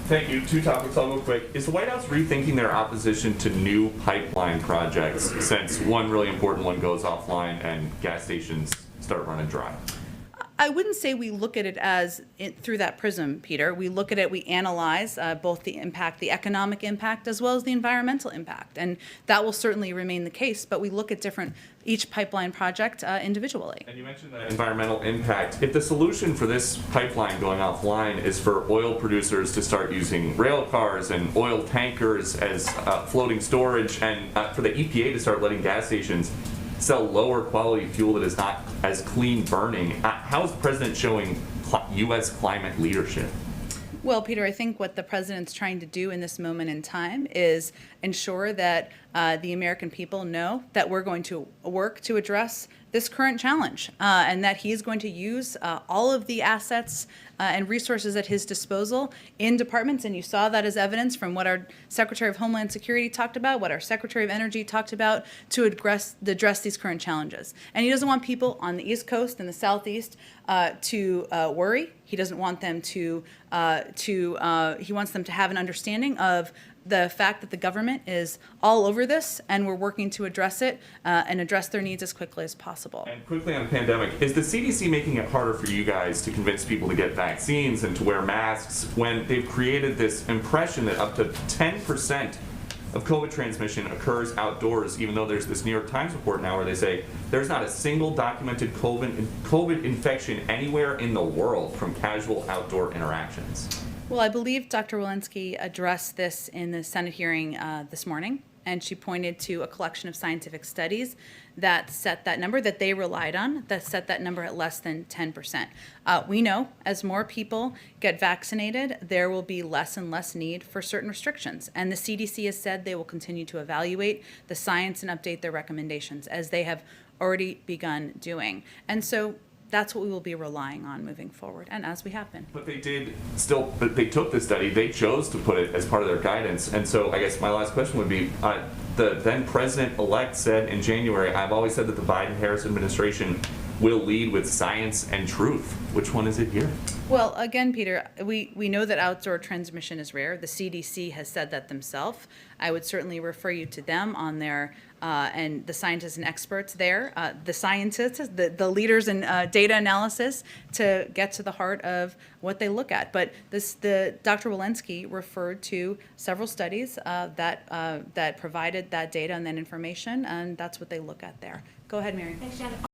Thank you. Two topics, I'll go quick. Is the White House rethinking their opposition to new pipeline projects since one really important one goes offline and gas stations start running dry? I wouldn't say we look at it through that prism, Peter. We look at it, we analyze both the impact, the economic impact, as well as the environmental impact. And that will certainly remain the case, but we look at each pipeline project individually. And you mentioned that environmental impact. If the solution for this pipeline going offline is for oil producers to start using rail cars and oil tankers as floating storage, and for the EPA to start letting gas stations sell lower quality fuel that is not as clean burning, how is the president showing U.S. climate leadership? Well, Peter, I think what the president's trying to do in this moment in time is ensure that the American people know that we're going to work to address this current challenge, and that he's going to use all of the assets and resources at his disposal in departments. And you saw that as evidence from what our Secretary of Homeland Security talked about, what our Secretary of Energy talked about to address these current challenges. And he doesn't want people on the East Coast and the Southeast to worry. He doesn't want them he wants them to have an understanding of the fact that the government is all over this, and we're working to address it and address their needs as quickly as possible. And quickly on the pandemic, is the CDC making it harder for you guys to convince people to get vaccines and to wear masks when they've created this impression that up to 10% of COVID transmission occurs outdoors, even though there's this New York Times report now where they say there's not a single documented COVID infection anywhere in the world from casual outdoor interactions? Well, I believe Dr. Walensky addressed this in the Senate hearing this morning, and she pointed to a collection of scientific studies that set that number that they relied on, that set that number at less than 10%. We know as more people get vaccinated, there will be less and less need for certain restrictions. And the CDC has said they will continue to evaluate the science and update their recommendations, as they have already begun doing. And so that's what we will be relying on moving forward, and as we have been. But they took the study, they chose to put it as part of their guidance. And so I guess my last question would be, the then president-elect said in January, I've always said that the Biden-Harris administration will lead with science and truth. Which one is it here? Well, again, Peter, we know that outdoor transmission is rare. The CDC has said that themselves. I would certainly refer you to them on their, and the scientists and experts there, the scientists, the leaders in data analysis, to get to the heart of what they look at. But Dr. Walensky referred to several studies that provided that data and that information, and that's what they look at there. Go ahead, Mary. Thanks, Jen.